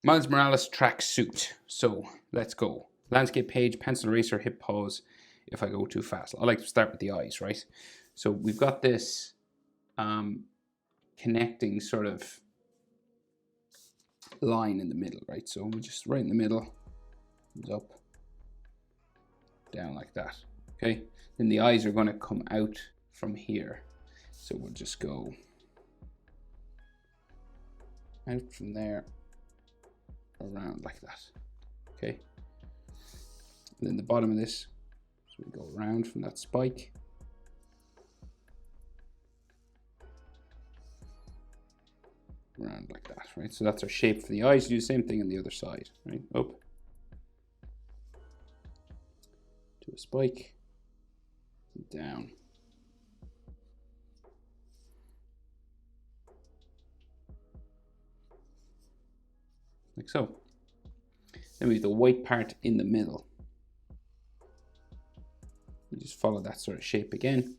Miles Morales tracksuit. So let's go. Landscape page, pencil eraser, hit pause if I go too fast. I like to start with the eyes, right? So we've got this connecting sort of line in the middle, right? So we're just right in the middle, up, down like that, okay? Then the eyes are going to come out from here. So we'll just go out from there, around like that, okay? And then the bottom of this, so we go around from that spike. Around like that, right? So that's our shape for the eyes. Do the same thing on the other side, right? Up to a spike, down. Like so. Then we have the white part in the middle. You just follow that sort of shape again.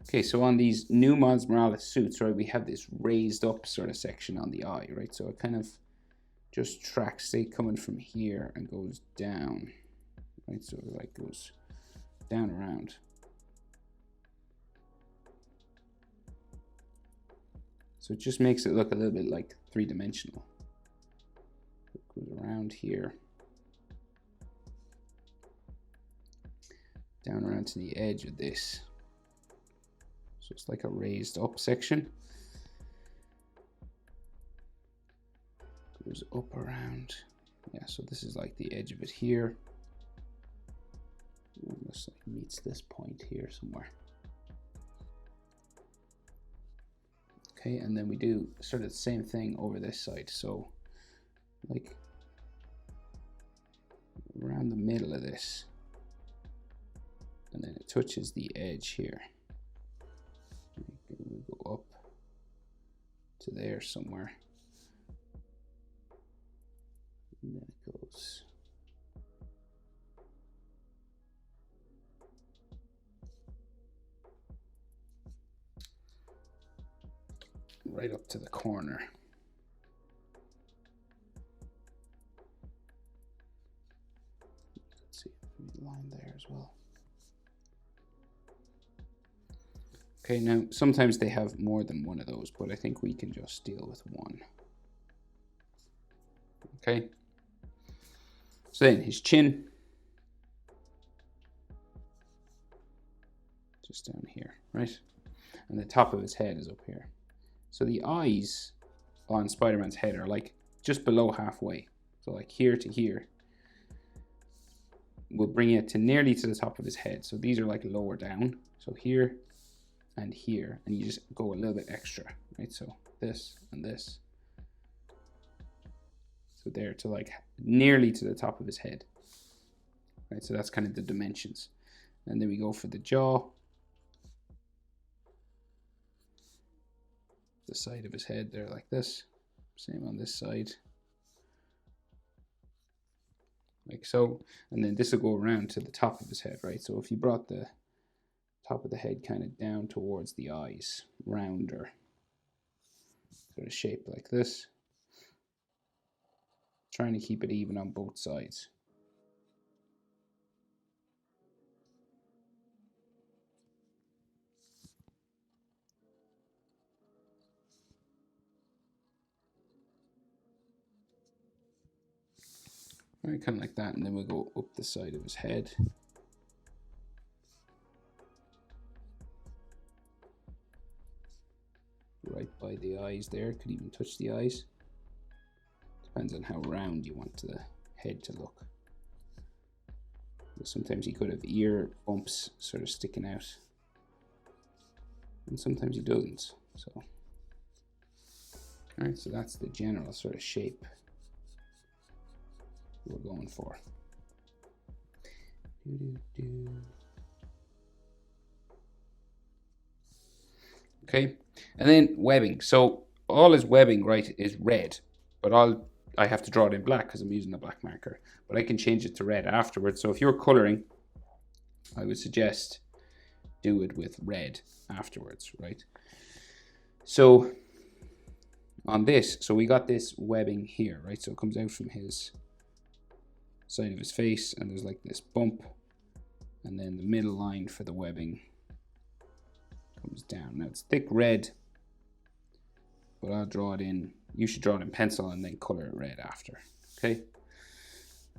Okay, so on these new Miles Morales suits, right, we have this raised up sort of section on the eye, right? So it kind of just tracks, say, coming from here and goes down, right? So it like goes down around. So it just makes it look a little bit like three-dimensional. It goes around here, down around to the edge of this. So it's like a raised up section. Goes up around. Yeah, so this is like the edge of it here. Almost like meets this point here somewhere. Okay, and then we do sort of the same thing over this side. So like around the middle of this. And then it touches the edge here. We go up to there somewhere. And then it goes right up to the corner. Let's see, line there as well. Okay, now sometimes they have more than one of those, but I think we can just deal with one. Okay. So then his chin, just down here, right? And the top of his head is up here. So the eyes on Spider-Man's head are like just below halfway. So like here to here. We'll bring it to nearly to the top of his head. So these are like lower down. So here and here, and you just go a little bit extra, right? So this and this. So there to like nearly to the top of his head, right? So that's kind of the dimensions. And then we go for the jaw, the side of his head there like this. Same on this side, like so. And then this will go around to the top of his head, right? So if you brought the top of the head kind of down towards the eyes, rounder sort of shape like this, trying to keep it even on both sides. Right, kind of like that, and then we'll go up the side of his head. Right by the eyes there, could even touch the eyes. Depends on how round you want the head to look. But sometimes he could have ear bumps sort of sticking out, and sometimes he doesn't. So, all right, so that's the general sort of shape we're going for. Okay, and then webbing. So all his webbing, right, is red, but I have to draw it in black because I'm using a black marker, but I can change it to red afterwards. So if you're coloring, I would suggest do it with red afterwards, right? So on this, so we got this webbing here, right? So it comes out from his side of his face, and there's like this bump, and then the middle line for the webbing comes down. Now it's thick red, but I'll draw it in. You should draw it in pencil and then color it red after, okay?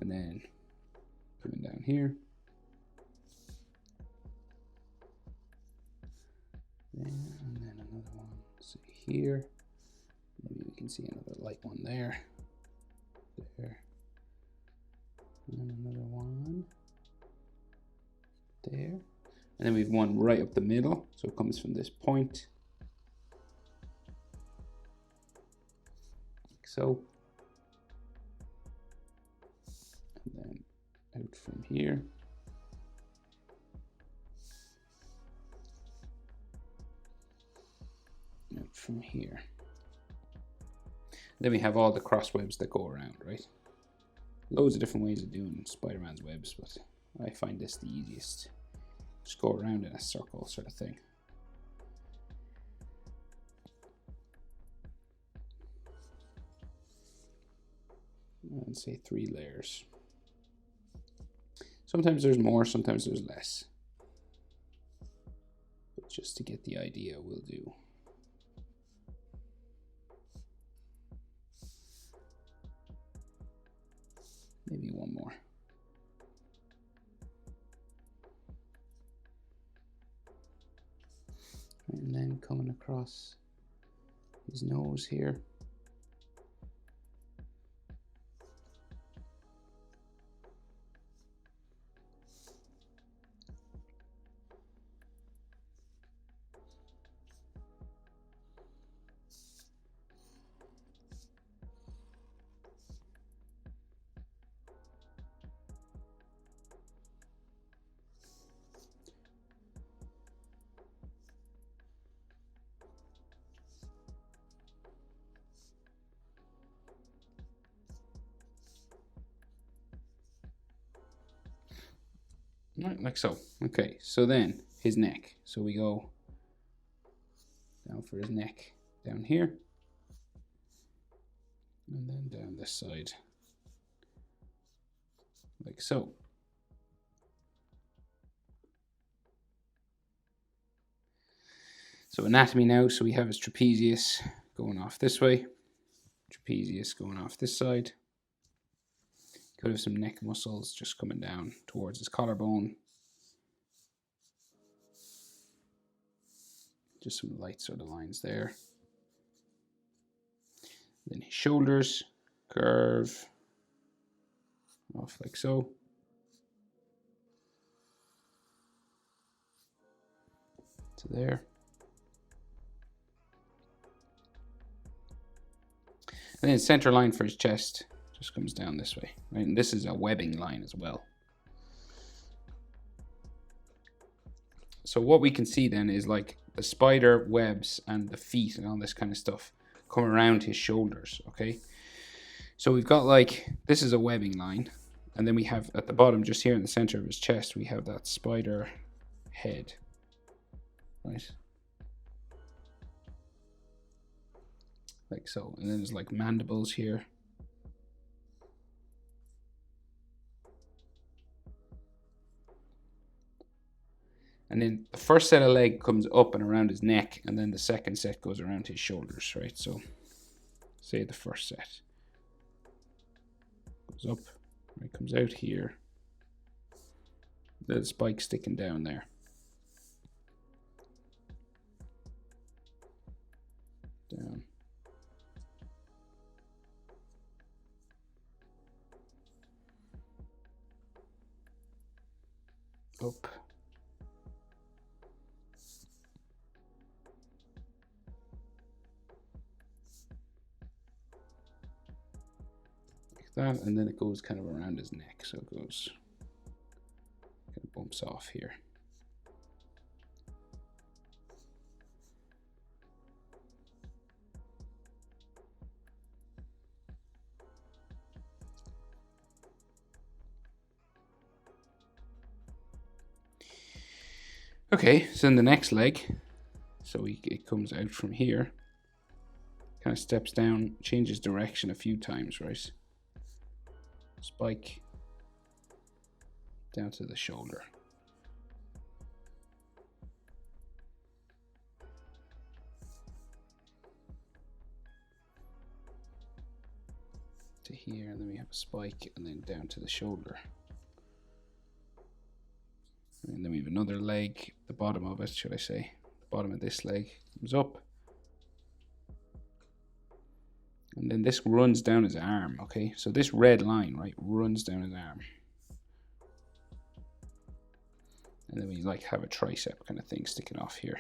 And then coming down here. And then another one, say here. Maybe we can see another light one there. There. And another one there. And then we have one right up the middle. So it comes from this point. Like so. And then out from here. Out from here. Then we have all the cross webs that go around, right? Loads of different ways of doing Spider-Man's webs, but I find this the easiest. Just go around in a circle sort of thing. And say 3 layers. Sometimes there's more, sometimes there's less. But just to get the idea, we'll do. Maybe one more. And then coming across his nose here. Right, like so. Okay, so then his neck. So we go down for his neck down here. And then down this side. Like so. So anatomy now, so we have his trapezius going off this way. Trapezius going off this side. Could have some neck muscles just coming down towards his collarbone. Just some light sort of lines there. Then his shoulders curve off like so. To there. And then center line for his chest just comes down this way, right? And this is a webbing line as well. So what we can see then is like the spider webs and the feet and all this kind of stuff come around his shoulders, okay? So we've got like, this is a webbing line. And then we have at the bottom, just here in the center of his chest, we have that spider head, right? Like so. And then there's like mandibles here. And then the first set of leg comes up and around his neck, and then the second set goes around his shoulders, right? So, say the first set goes up, right, comes out here. The spike sticking down there. Down. Up. That, and then it goes kind of around his neck, so it goes kind of bumps off here. Okay, so then the next leg, so it comes out from here, kind of steps down, changes direction a few times, right? Spike down to the shoulder. To here, and then we have a spike, and then down to the shoulder. And then we have another leg, the bottom of it, should I say. The bottom of this leg comes up. And then this runs down his arm, okay? So this red line, right, runs down his arm. And then we like have a tricep kind of thing sticking off here.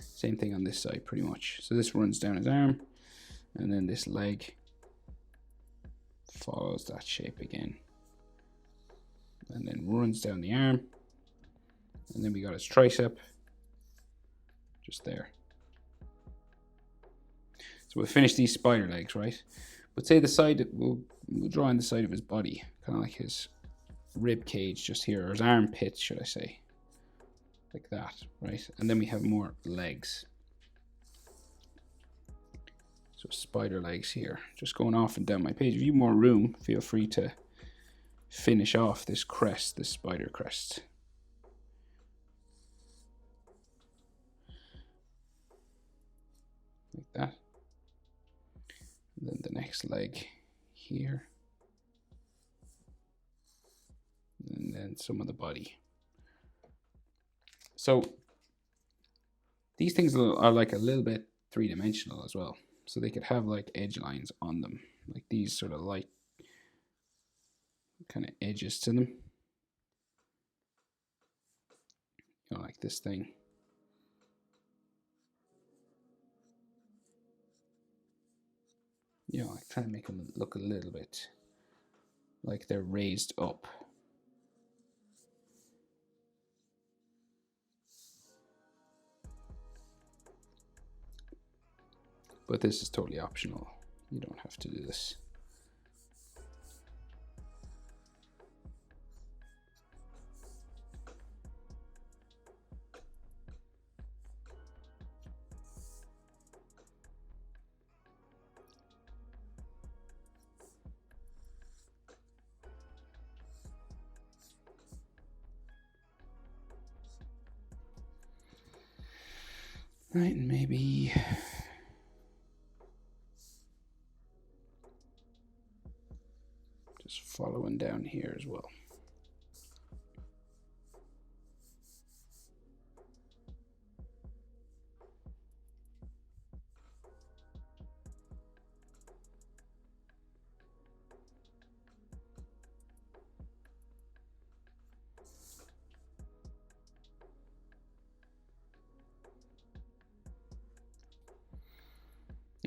Same thing on this side pretty much. So this runs down his arm, and then this leg follows that shape again. And then runs down the arm. And then we got his tricep just there. So we'll finish these spider legs, right? But say the side, we'll draw in the side of his body, kind of like his rib cage just here, or his armpit, should I say. Like that, right? And then we have more legs. So spider legs here, just going off and down my page. If you have more room, feel free to finish off this crest, this spider crest. Like that. And then the next leg here. And then some of the body. So these things are like a little bit three-dimensional as well. So they could have like edge lines on them, like these sort of light kind of edges to them. You know, like this thing. You know, like trying to make them look a little bit like they're raised up. But this is totally optional. You don't have to do this. Right, and maybe just following down here as well.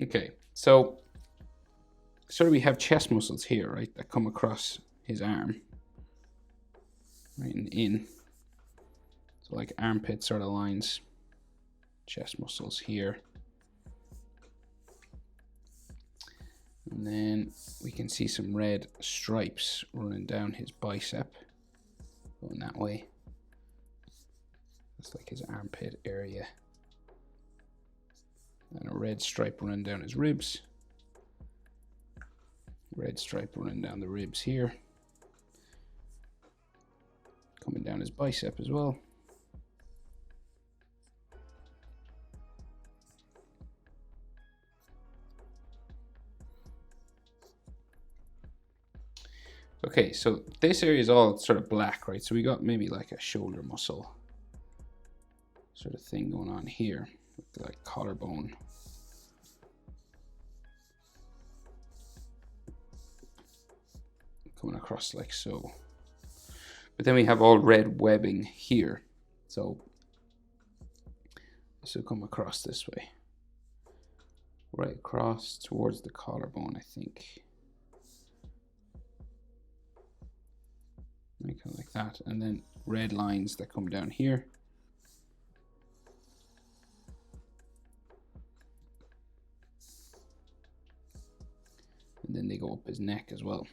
Okay, so sort of we have chest muscles here, right, that come across his arm, right, and in. So like armpit sort of lines, chest muscles here. And then we can see some red stripes running down his bicep, going that way. That's like his armpit area. And a red stripe running down his ribs. Red stripe running down the ribs here. Coming down his bicep as well. Okay, so this area is all sort of black, right? So we got maybe like a shoulder muscle sort of thing going on here, with like collarbone. Coming across like so. But then we have all red webbing here. So this will come across this way. Right across towards the collarbone, I think. Kind of like that. And then red lines that come down here. And then they go up his neck as well.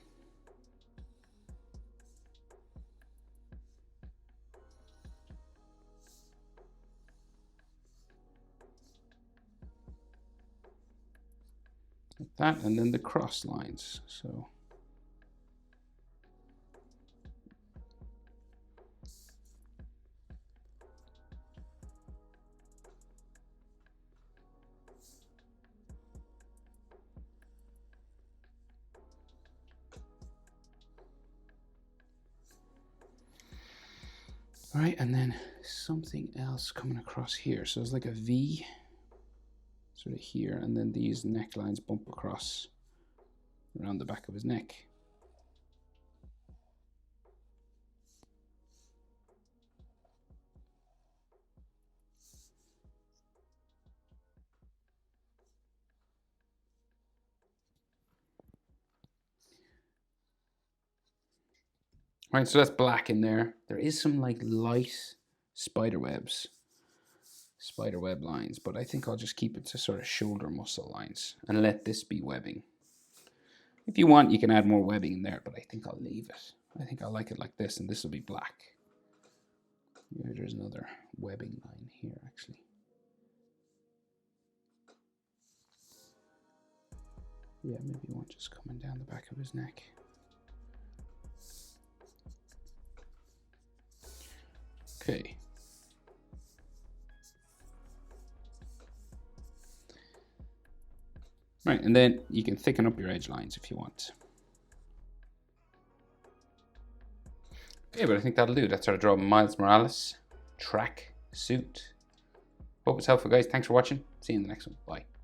like that, and then the cross lines. So all right, and then something else coming across here. So it's like a V sort of here, and then these necklines bump across around the back of his neck. All right, so that's black in there. There is some like light spider web lines, but I think I'll just keep it to sort of shoulder muscle lines and let this be webbing. If you want, you can add more webbing in there, but I think I'll leave it. I think I like it like this, and this will be black. Yeah, there's another webbing line here, actually. Yeah, maybe one just coming down the back of his neck. Okay. Right, and then you can thicken up your edge lines if you want. Okay, but I think that'll do. That's how to draw Miles Morales track suit. Hope it's helpful, guys. Thanks for watching. See you in the next one. Bye.